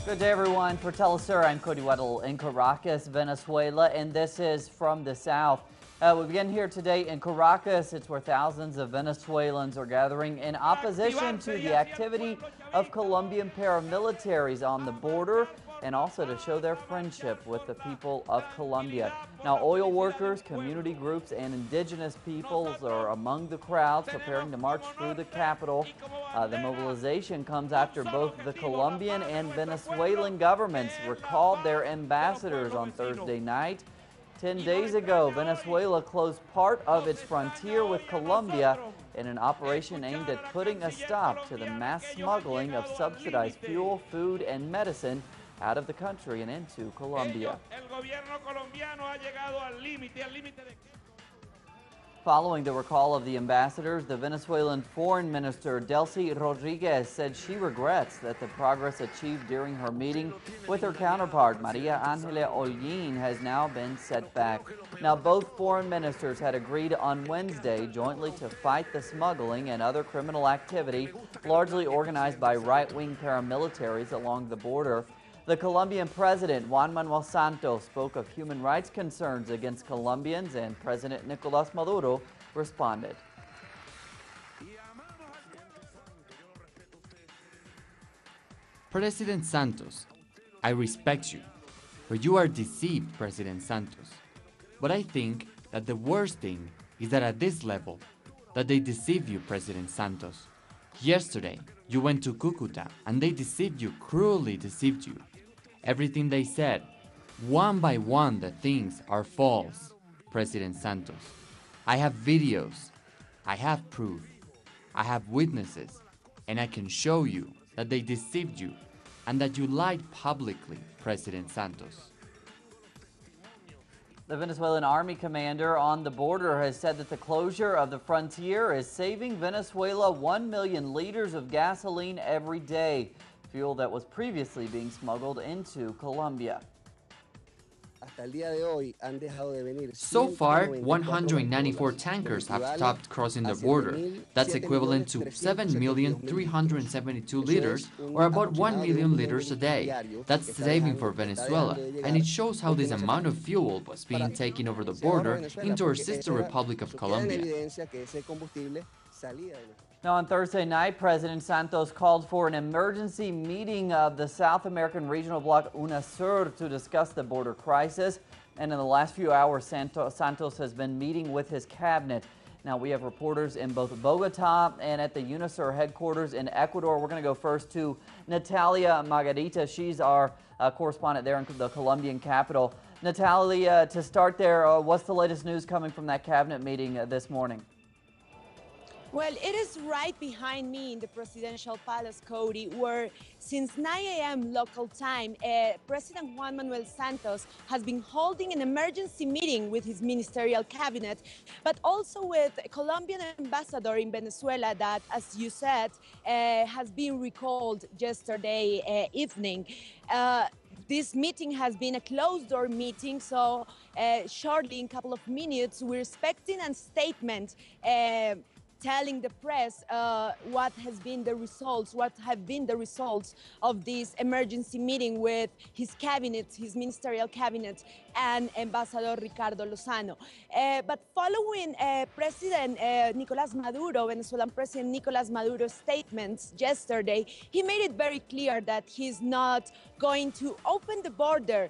Good day, everyone. For Telesur, I'm Cody Weddle in Caracas, Venezuela, and this is From the South. We begin here today in Caracas. It's where thousands of Venezuelans are gathering in opposition to the activity of Colombian paramilitaries on the border and also to show their friendship with the people of Colombia. Now, oil workers, community groups, and indigenous peoples are among the crowds preparing to march through the capital. The mobilization comes after both the Colombian and Venezuelan governments recalled their ambassadors on Thursday night. 10 days ago, Venezuela closed part of its frontier with Colombia in an operation aimed at putting a stop to the mass smuggling of subsidized fuel, food, and medicine out of the country and into Colombia. Following the recall of the ambassadors, the Venezuelan Foreign Minister Delcy Rodriguez said she regrets that the progress achieved during her meeting with her counterpart, Maria Angela Holguin, has now been set back. Now, both foreign ministers had agreed on Wednesday jointly to fight the smuggling and other criminal activity, largely organized by right-wing paramilitaries along the border. The Colombian president, Juan Manuel Santos, spoke of human rights concerns against Colombians, and President Nicolás Maduro responded. President Santos, I respect you, but you are deceived, President Santos. But I think that the worst thing is that at this level, that they deceive you, President Santos. Yesterday, you went to Cucuta and they deceived you, cruelly deceived you. Everything they said, one by one the things are false, President Santos. I have videos, I have proof, I have witnesses, and I can show you that they deceived you and that you lied publicly, President Santos. The Venezuelan army commander on the border has said that the closure of the frontier is saving Venezuela 1 million liters of gasoline every day, fuel that was previously being smuggled into Colombia. So far, 194 tankers have stopped crossing the border. That's equivalent to 7,372 liters, or about 1 million liters a day. That's saving for Venezuela, and it shows how this amount of fuel was being taken over the border into our sister Republic of Colombia. Now, on Thursday night, President Santos called for an emergency meeting of the South American regional bloc UNASUR to discuss the border crisis. And in the last few hours, Santos has been meeting with his cabinet. Now, we have reporters in both Bogota and at the UNASUR headquarters in Ecuador. We're going to go first to Natalia Margarita. She's our correspondent there in the Colombian capital. Natalia, to start there, what's the latest news coming from that cabinet meeting this morning? Well, it is right behind me in the presidential palace, Cody, where since 9 a.m. local time, President Juan Manuel Santos has been holding an emergency meeting with his ministerial cabinet, but also with a Colombian ambassador in Venezuela that, as you said, has been recalled yesterday evening. This meeting has been a closed-door meeting, so shortly, in a couple of minutes, we're expecting a statement telling the press what have been the results of this emergency meeting with his cabinet, his ministerial cabinet, and Ambassador Ricardo Lozano. But following President Nicolás Maduro, Venezuelan President Nicolás Maduro's statements yesterday, he made it very clear that he's not going to open the border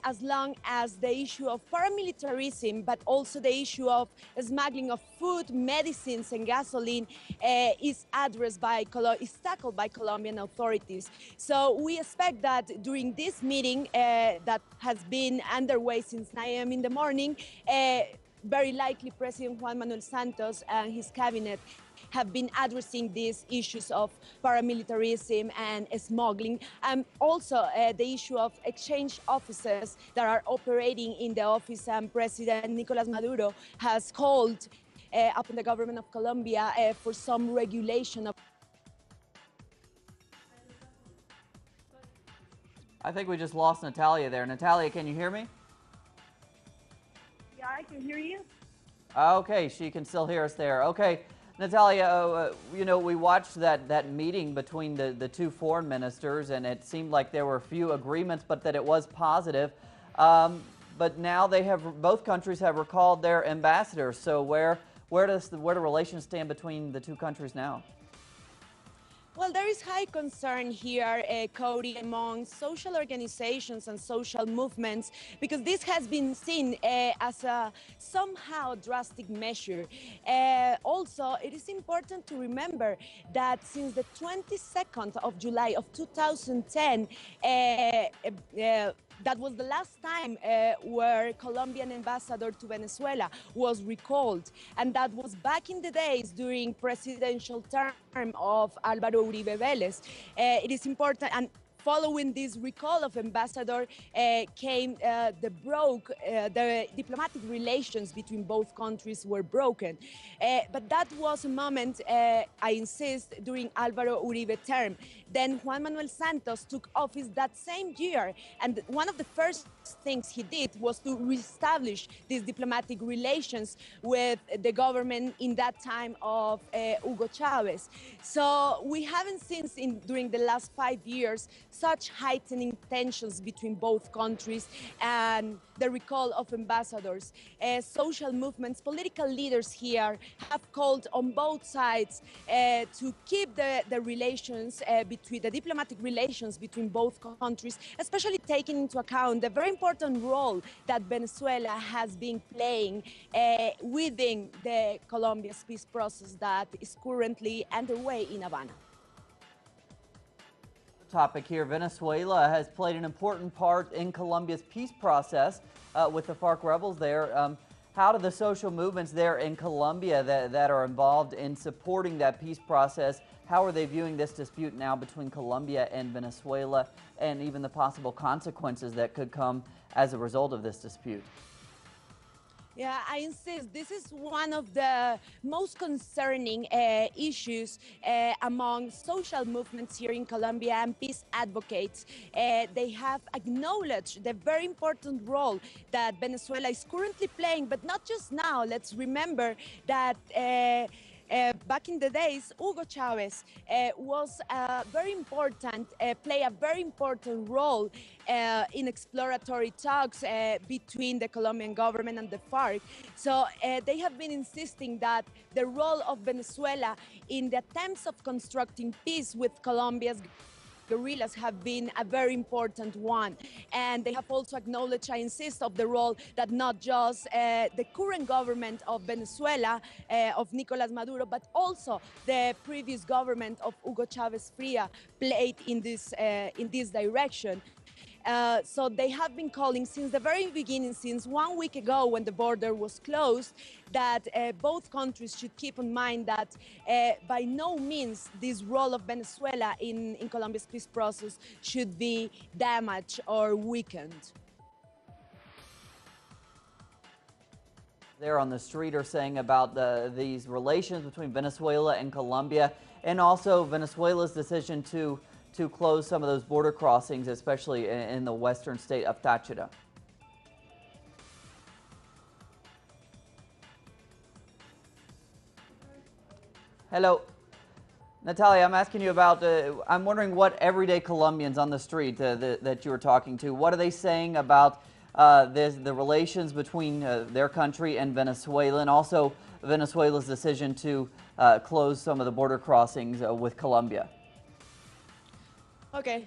as long as the issue of paramilitarism, but also the issue of smuggling of food, medicines, and gasoline is tackled by Colombian authorities. So we expect that during this meeting that has been underway since 9 a.m. in the morning, very likely President Juan Manuel Santos and his cabinet have been addressing these issues of paramilitarism and smuggling, and also the issue of exchange officers that are operating in the office, and President Nicolás Maduro has called upon the government of Colombia for some regulation of. I think we just lost Natalia there. Natalia, can you hear me? Yeah, I can hear you. Okay, she can still hear us there. Okay, Natalia, you know, we watched that meeting between the two foreign ministers, and it seemed like there were a few agreements, but that it was positive. But now both countries have recalled their ambassadors. So where do relations stand between the two countries now? Well, there is high concern here, Cody, among social organizations and social movements, because this has been seen as a somehow drastic measure. Also, it is important to remember that since the 22nd of July of 2010, that was the last time where Colombian ambassador to Venezuela was recalled. And that was back in the days during presidential term of Álvaro Uribe Vélez. It is important, and following this recall of ambassador came the diplomatic relations between both countries were broken. But that was a moment, I insist, during Álvaro Uribe term. Then Juan Manuel Santos took office that same year, and one of the first things he did was to reestablish these diplomatic relations with the government in that time of Hugo Chavez. So we haven't seen during the last 5 years such heightening tensions between both countries and the recall of ambassadors. Social movements, political leaders here have called on both sides to keep the relations the diplomatic relations between both countries, especially taking into account the very important role that Venezuela has been playing within the Colombia's peace process that is currently underway in Havana. Topic here, Venezuela has played an important part in Colombia's peace process with the FARC rebels there. How do the social movements there in Colombia that are involved in supporting that peace process, how are they viewing this dispute now between Colombia and Venezuela, and even the possible consequences that could come as a result of this dispute? Yeah, I insist. This is one of the most concerning issues among social movements here in Colombia and peace advocates. They have acknowledged the very important role that Venezuela is currently playing, but not just now. Let's remember that back in the days, Hugo Chavez was very important, play a very important role in exploratory talks between the Colombian government and the FARC. So they have been insisting that the role of Venezuela in the attempts of constructing peace with Colombia's guerrillas have been a very important one. And they have also acknowledged, I insist, of the role that not just the current government of Venezuela, of Nicolás Maduro, but also the previous government of Hugo Chavez Fría played in this direction. So they have been calling since the very beginning, since 1 week ago when the border was closed, that both countries should keep in mind that by no means this role of Venezuela in Colombia's peace process should be damaged or weakened. There on the street are saying about these relations between Venezuela and Colombia, and also Venezuela's decision to close some of those border crossings, especially in the western state of Táchira. Hello. Natalia, I'm asking you about, I'm wondering what everyday Colombians on the street that you were talking to, what are they saying about the relations between their country and Venezuela, and also Venezuela's decision to close some of the border crossings with Colombia? Okay,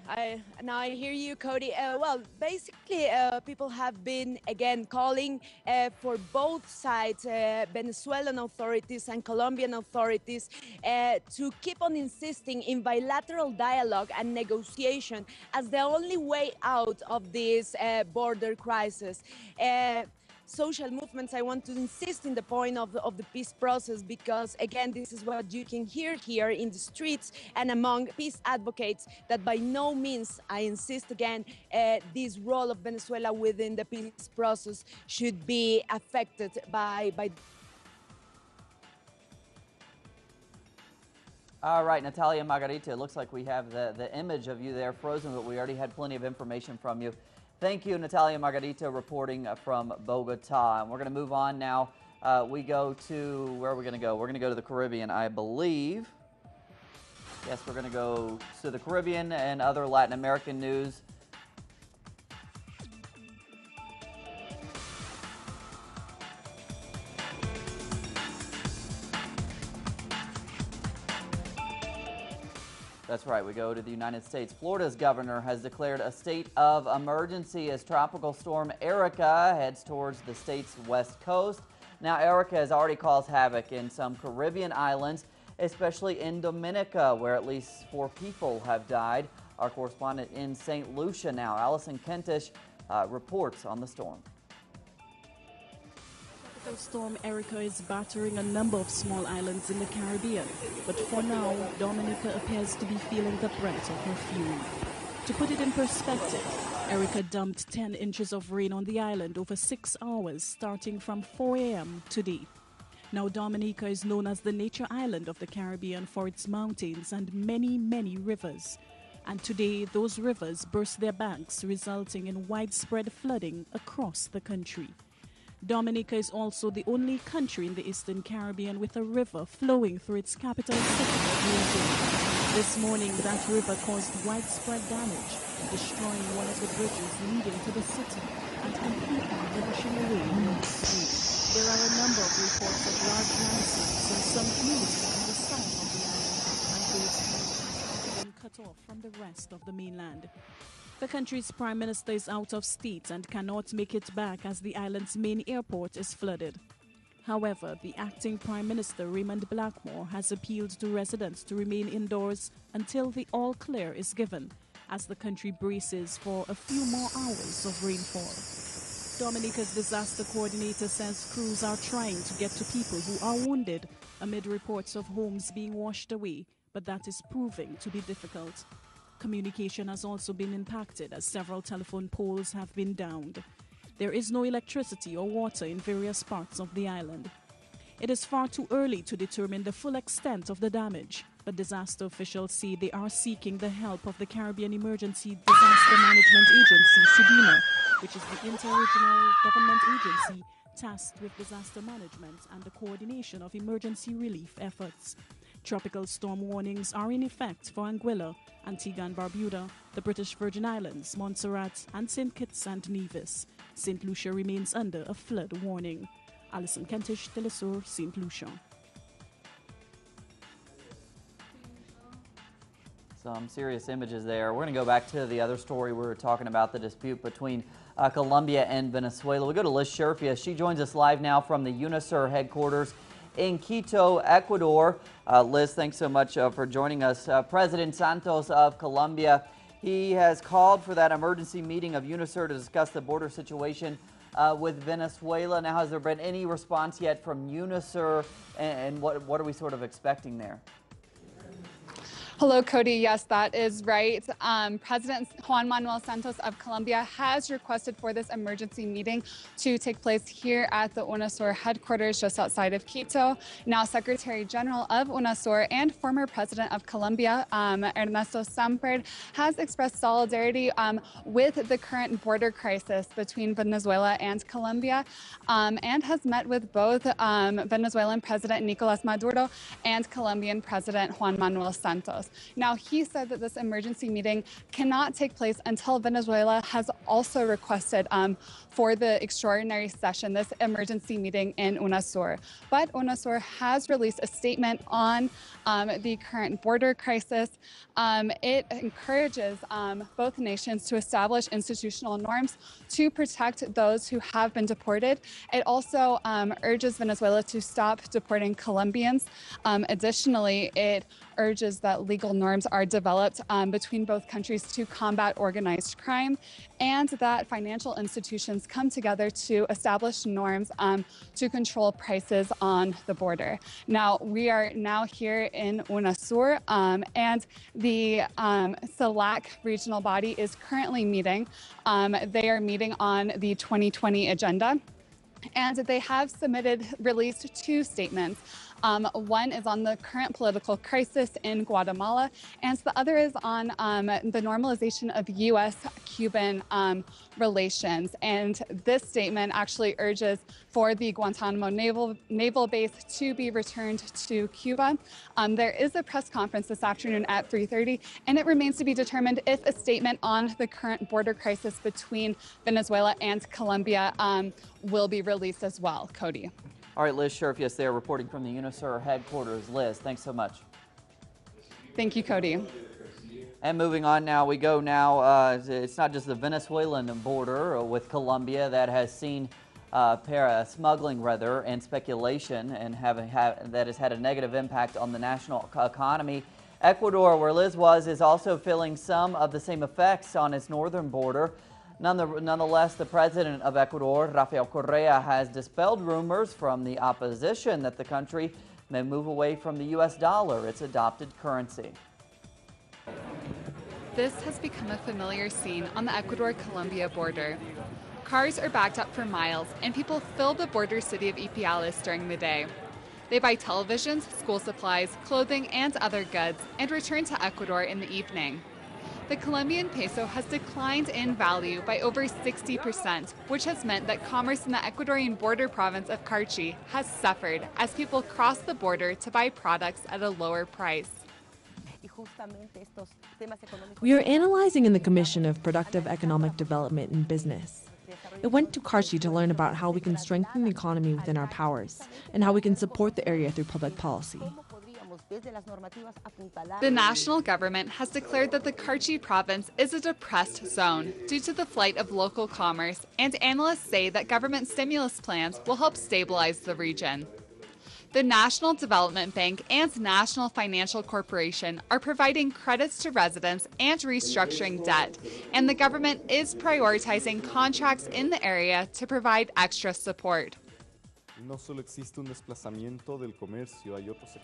now I hear you, Cody. Well, basically, people have been, again, calling for both sides, Venezuelan authorities and Colombian authorities, to keep on insisting in bilateral dialogue and negotiation as the only way out of this border crisis. Social movements, I want to insist in the point of the peace process, because again, this is what you can hear here in the streets and among peace advocates, that by no means, I insist again, this role of Venezuela within the peace process should be affected by. All right, Natalia Margarita, it looks like we have the image of you there frozen, but we already had plenty of information from you. Thank you, Natalia Margarita, reporting from Bogota. And we're going to move on now we go to, where are we going to go? We're going to go to the Caribbean, I believe. Yes, we're going to go to the Caribbean and other Latin American news. That's right, we go to the United States. Florida's governor has declared a state of emergency as Tropical Storm Erica heads towards the state's west coast. Now, Erica has already caused havoc in some Caribbean islands, especially in Dominica, where at least 4 people have died. Our correspondent in St. Lucia now, Allison Kentish, reports on the storm. Tropical Storm Erica is battering a number of small islands in the Caribbean, but for now, Dominica appears to be feeling the brunt of her fury. To put it in perspective, Erica dumped 10 inches of rain on the island over 6 hours, starting from 4 a.m. today. Now, Dominica is known as the nature island of the Caribbean for its mountains and many, many rivers. And today, those rivers burst their banks, resulting in widespread flooding across the country. Dominica is also the only country in the Eastern Caribbean with a river flowing through its capital city of Rio. This morning, that river caused widespread damage, destroying one of the bridges leading to the city and completely washing away the street. There are a number of reports of large landslides in some communities on the south of the island, and those communities have been cut off from the rest of the mainland. The country's prime minister is out of state and cannot make it back as the island's main airport is flooded. However, the acting prime minister, Raymond Blackmore, has appealed to residents to remain indoors until the all clear is given, as the country braces for a few more hours of rainfall. Dominica's disaster coordinator says crews are trying to get to people who are wounded amid reports of homes being washed away, but that is proving to be difficult. Communication has also been impacted as several telephone poles have been downed. There is no electricity or water in various parts of the island. It is far too early to determine the full extent of the damage, but disaster officials say they are seeking the help of the Caribbean Emergency Disaster Management Agency, SEDIMA, which is the interregional government agency tasked with disaster management and the coordination of emergency relief efforts. Tropical storm warnings are in effect for Anguilla, Antigua and Barbuda, the British Virgin Islands, Montserrat, and St. Kitts and Nevis. St. Lucia remains under a flood warning. Alison Kentish, Telesur, St. Lucia. Some serious images there. We're going to go back to the other story. We were talking about the dispute between Colombia and Venezuela. We go to Liz Sherfia. She joins us live now from the UNISUR headquarters in Quito, Ecuador. Liz, thanks so much for joining us. President Santos of Colombia, he has called for that emergency meeting of UNISUR to discuss the border situation with Venezuela. Now, has there been any response yet from UNISUR, and what are we sort of expecting there? Hello, Cody. Yes, that is right. President Juan Manuel Santos of Colombia has requested for this emergency meeting to take place here at the UNISUR headquarters just outside of Quito. Now, Secretary General of UNISUR and former President of Colombia, Ernesto Samper, has expressed solidarity with the current border crisis between Venezuela and Colombia, and has met with both Venezuelan President Nicolas Maduro and Colombian President Juan Manuel Santos. Now, he said that this emergency meeting cannot take place until Venezuela has also requested for the extraordinary session, this emergency meeting in UNISUR. But UNISUR has released a statement on the current border crisis. It encourages both nations to establish institutional norms to protect those who have been deported. It also urges Venezuela to stop deporting Colombians. Additionally, it urges that legal norms are developed between both countries to combat organized crime, and that financial institutions come together to establish norms to control prices on the border. Now, we are now here in UNISUR, and the CELAC regional body is currently meeting. They are meeting on the 2020 agenda. And they have released 2 statements. One is on the current political crisis in Guatemala, and the other is on the normalization of U.S.-Cuban relations. And this statement actually urges for the Guantanamo naval base to be returned to Cuba. There is a press conference this afternoon at 3:30, and it remains to be determined if a statement on the current border crisis between Venezuela and Colombia will be released as well. Cody. All right, Liz Scherfius there reporting from the UNOSUR headquarters. Liz, thanks so much. Thank you, Cody. And moving on now, we go now, it's not just the Venezuelan border with Colombia that has seen smuggling rather and speculation and that has had a negative impact on the national economy. Ecuador, where Liz was, is also feeling some of the same effects on its northern border. Nonetheless, the president of Ecuador, Rafael Correa, has dispelled rumors from the opposition that the country may move away from the U.S. dollar, its adopted currency. This has become a familiar scene on the Ecuador-Colombia border. Cars are backed up for miles, and people fill the border city of Ipiales during the day. They buy televisions, school supplies, clothing, and other goods, and return to Ecuador in the evening. The Colombian peso has declined in value by over 60%, which has meant that commerce in the Ecuadorian border province of Carchi has suffered as people cross the border to buy products at a lower price. We are analyzing in the Commission of Productive Economic Development and Business. It went to Carchi to learn about how we can strengthen the economy within our powers and how we can support the area through public policy. The national government has declared that the Carchi province is a depressed zone due to the flight of local commerce, and analysts say that government stimulus plans will help stabilize the region. The National Development Bank and National Financial Corporation are providing credits to residents and restructuring debt, and the government is prioritizing contracts in the area to provide extra support.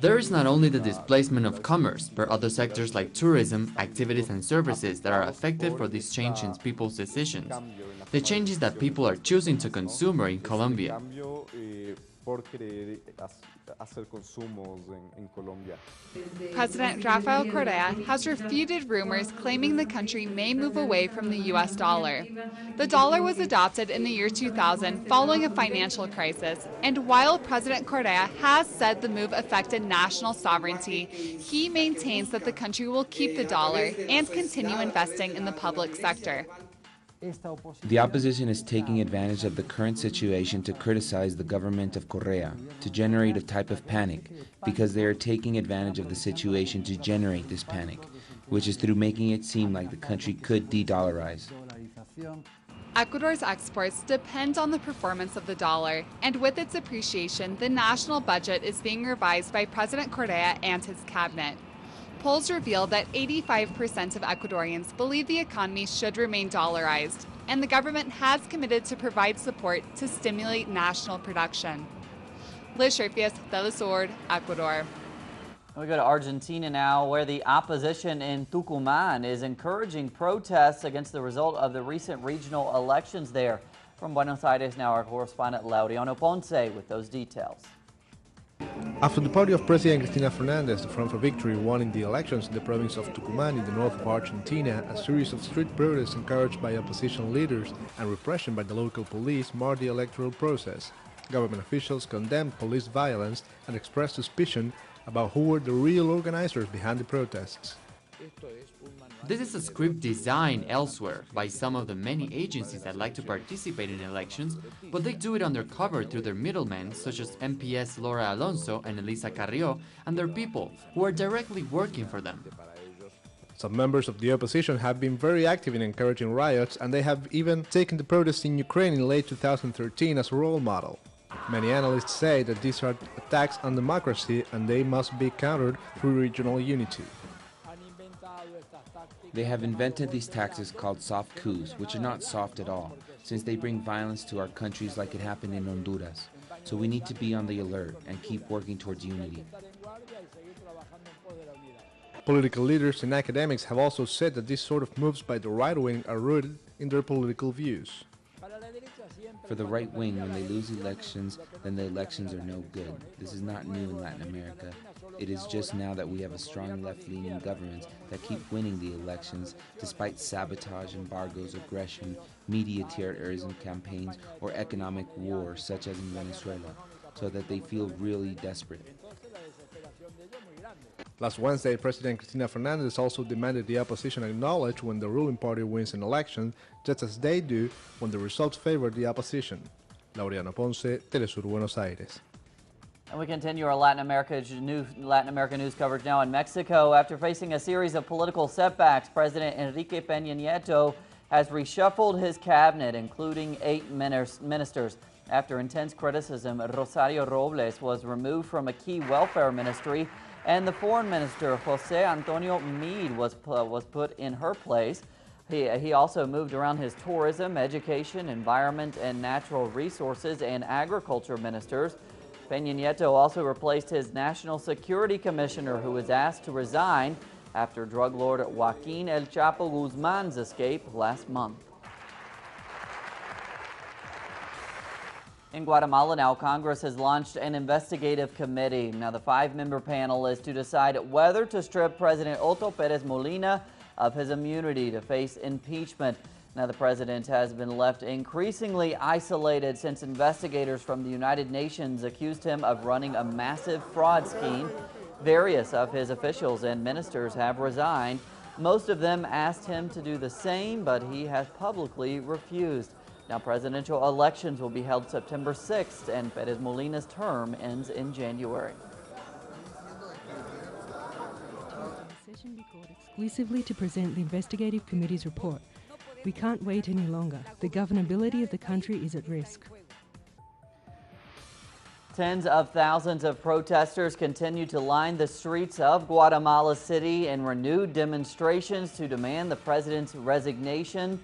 There is not only the displacement of commerce, but other sectors like tourism, activities and services that are affected for this change in people's decisions. The changes that people are choosing to consume in Colombia. President Rafael Correa has refuted rumors claiming the country may move away from the U.S. dollar. The dollar was adopted in the year 2000 following a financial crisis, and while President Correa has said the move affected national sovereignty, he maintains that the country will keep the dollar and continue investing in the public sector. The opposition is taking advantage of the current situation to criticize the government of Correa, to generate a type of panic, because they are taking advantage of the situation to generate this panic, which is through making it seem like the country could de-dollarize. Ecuador's exports depend on the performance of the dollar, and with its appreciation, the national budget is being revised by President Correa and his cabinet. Polls reveal that 85% of Ecuadorians believe the economy should remain dollarized, and the government has committed to provide support to stimulate national production. Liz Scherfius, Telesur, Ecuador. We go to Argentina now, where the opposition in Tucumán is encouraging protests against the result of the recent regional elections there. From Buenos Aires now, our correspondent Laureano Ponce with those details. After the party of President Cristina Fernández, the Front for Victory, won in the elections in the province of Tucumán in the north of Argentina, a series of street protests encouraged by opposition leaders and repression by the local police marred the electoral process. Government officials condemned police violence and expressed suspicion about who were the real organizers behind the protests. This is a script designed elsewhere by some of the many agencies that like to participate in elections, but they do it undercover through their middlemen, such as MPS Laura Alonso and Elisa Carrió, and their people, who are directly working for them. Some members of the opposition have been very active in encouraging riots, and they have even taken the protests in Ukraine in late 2013 as a role model. Many analysts say that these are attacks on democracy and they must be countered through regional unity. They have invented these tactics called soft coups, which are not soft at all, since they bring violence to our countries like it happened in Honduras. So we need to be on the alert and keep working towards unity. Political leaders and academics have also said that these sort of moves by the right wing are rooted in their political views. For the right wing, when they lose elections, then the elections are no good. This is not new in Latin America. It is just now that we have a strong left-leaning governments that keep winning the elections despite sabotage, embargoes, aggression, media terrorism campaigns, or economic war such as in Venezuela, so that they feel really desperate. Last Wednesday, President Cristina Fernandez also demanded the opposition acknowledge when the ruling party wins an election, just as they do when the results favor the opposition. Laureano Ponce, Telesur, Buenos Aires. And we continue our Latin America news coverage now in Mexico. After facing a series of political setbacks, President Enrique Peña Nieto has reshuffled his cabinet, including 8 ministers. After intense criticism, Rosario Robles was removed from a key welfare ministry, and the foreign minister, Jose Antonio Meade, was put in her place. He also moved around his tourism, education, environment, and natural resources and agriculture ministers. Peña Nieto also replaced his National Security Commissioner, who was asked to resign after drug lord Joaquín El Chapo Guzmán's escape last month. In Guatemala now, Congress has launched an investigative committee. Now, the 5-member panel is to decide whether to strip President Otto Pérez Molina of his immunity to face impeachment. Now, the president has been left increasingly isolated since investigators from the United Nations accused him of running a massive fraud scheme. Various of his officials and ministers have resigned. Most of them asked him to do the same, but he has publicly refused. Now, presidential elections will be held September 6th, and Pérez Molina's term ends in January. Session be called exclusively to present the investigative committee's report. We can't wait any longer. The governability of the country is at risk. Tens of thousands of protesters continue to line the streets of Guatemala City in renewed demonstrations to demand the president's resignation.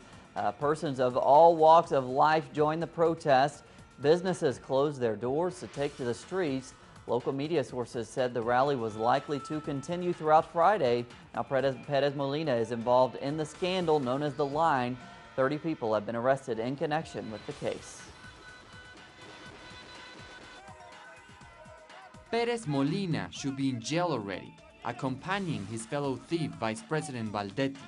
Persons of all walks of life joined the protest. Businesses closed their doors to take to the streets. Local media sources said the rally was likely to continue throughout Friday. Now, Pérez Molina is involved in the scandal known as The Line. 30 people have been arrested in connection with the case. Pérez Molina should be in jail already, accompanying his fellow thief, Vice President Valdetti.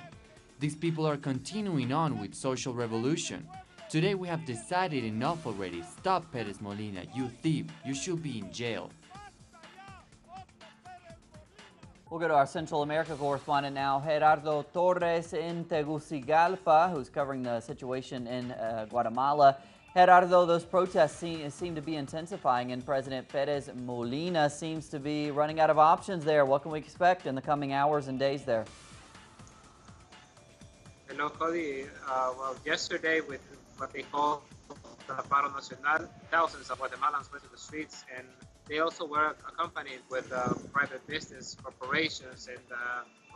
These people are continuing on with social revolution. Today we have decided enough already. Stop, Pérez Molina, you thief. You should be in jail. We'll go to our Central America correspondent now, Gerardo Torres in Tegucigalpa, who's covering the situation in Guatemala. Gerardo, those protests seem to be intensifying, and President Pérez Molina seems to be running out of options there. What can we expect in the coming hours and days there? Hello, Cody. Well, yesterday with what they call the Paro Nacional, thousands of Guatemalans went to the streets, and they also were accompanied with private business corporations and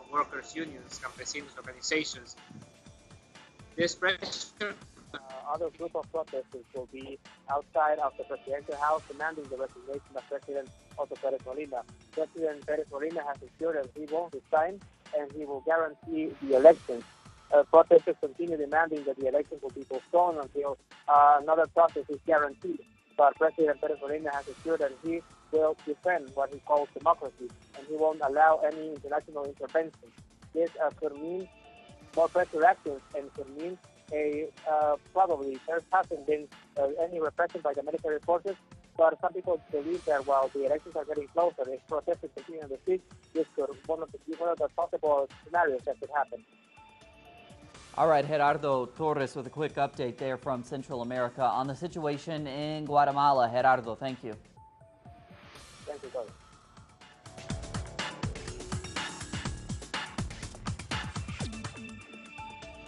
workers' unions, campesinos organizations. This pressure. Other group of protesters will be outside of the presidential house demanding the resignation of President Otto Pérez Molina. President Pérez Molina has assured that he won't resign and he will guarantee the elections. Protesters continue demanding that the elections will be postponed until another process is guaranteed. But President Pérez Molina has assured that he will defend what he calls democracy and he won't allow any international intervention. This could mean more pressure actions and could mean probably there hasn't been any repression by the military forces, but some people believe that while the elections are getting closer, if protesters continue in the streets, this could be one of the possible scenarios that could happen. All right, Gerardo Torres with a quick update there from Central America on the situation in Guatemala. Gerardo, thank you. Thank you, Cody.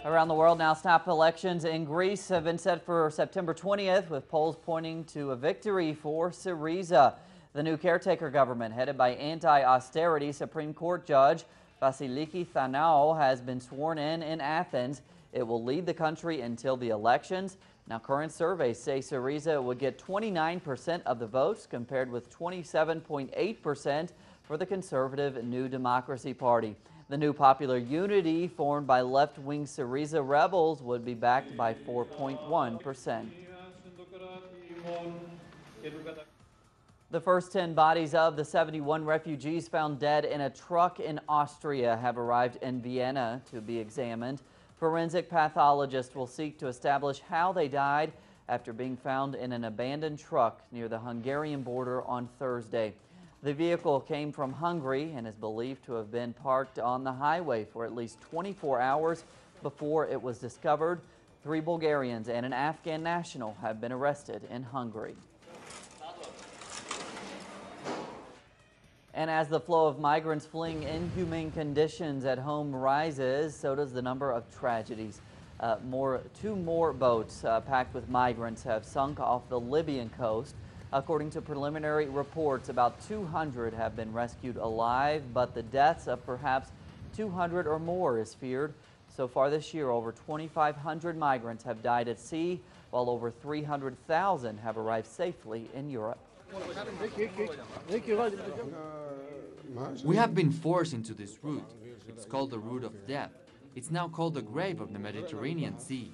Around the world now, snap elections in Greece have been set for September 20th, with polls pointing to a victory for Syriza. The new caretaker government, headed by anti-austerity Supreme Court Judge Vasiliki Thanao, has been sworn in Athens. It will lead the country until the elections. Now, current surveys say Syriza would get 29% of the votes, compared with 27.8% for the conservative New Democracy Party. The new Popular Unity, formed by left-wing Syriza rebels, would be backed by 4.1%. The first 10 bodies of the 71 refugees found dead in a truck in Austria have arrived in Vienna to be examined. Forensic pathologists will seek to establish how they died after being found in an abandoned truck near the Hungarian border on Thursday. The vehicle came from Hungary and is believed to have been parked on the highway for at least 24 hours before it was discovered. 3 Bulgarians and an Afghan national have been arrested in Hungary. And as the flow of migrants fleeing inhumane conditions at home rises, so does the number of tragedies. Two more boats packed with migrants have sunk off the Libyan coast. According to preliminary reports, about 200 have been rescued alive, but the deaths of perhaps 200 or more is feared. So far this year, over 2,500 migrants have died at sea, while over 300,000 have arrived safely in Europe. We have been forced into this route. It's called the route of death. It's now called the grave of the Mediterranean Sea.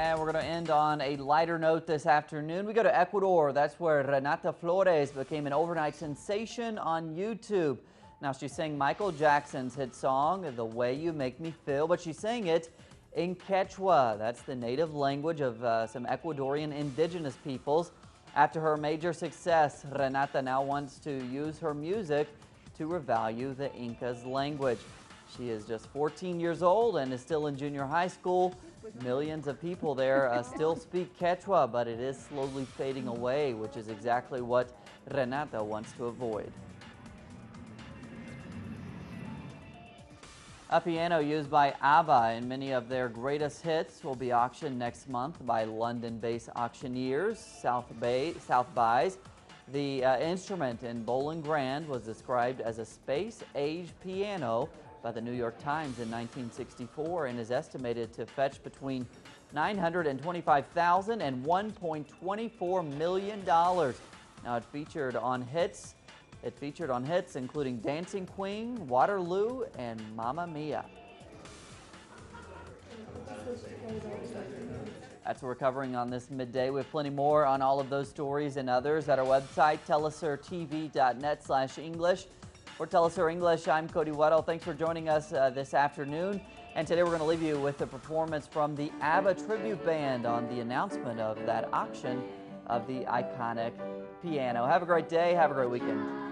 And we're going to end on a lighter note this afternoon. We go to Ecuador. That's where Renata Flores became an overnight sensation on YouTube. Now, she sang Michael Jackson's hit song, The Way You Make Me Feel, but she sang it in Quechua. That's the native language of some Ecuadorian indigenous peoples. After her major success, Renata now wants to use her music to revalue the Inca's language. She is just 14 years old and is still in junior high school. Millions of people there still speak Quechua, but it is slowly fading away, which is exactly what Renata wants to avoid. A piano used by ABBA in many of their greatest hits will be auctioned next month by London-based auctioneers, South Buys. The instrument in Bowling Grande was described as a space-age piano by the New York Times in 1964 and is estimated to fetch between $925,000 and $1.24 million. Now, it featured on hits including Dancing Queen, Waterloo, and Mamma Mia. That's what we're covering on this midday. We have plenty more on all of those stories and others at our website, telesurtv.net/English. For Telesur English, I'm Cody Weddle. Thanks for joining us this afternoon. And today we're going to leave you with a performance from the ABBA Tribute Band on the announcement of that auction of the iconic piano. Have a great day. Have a great weekend.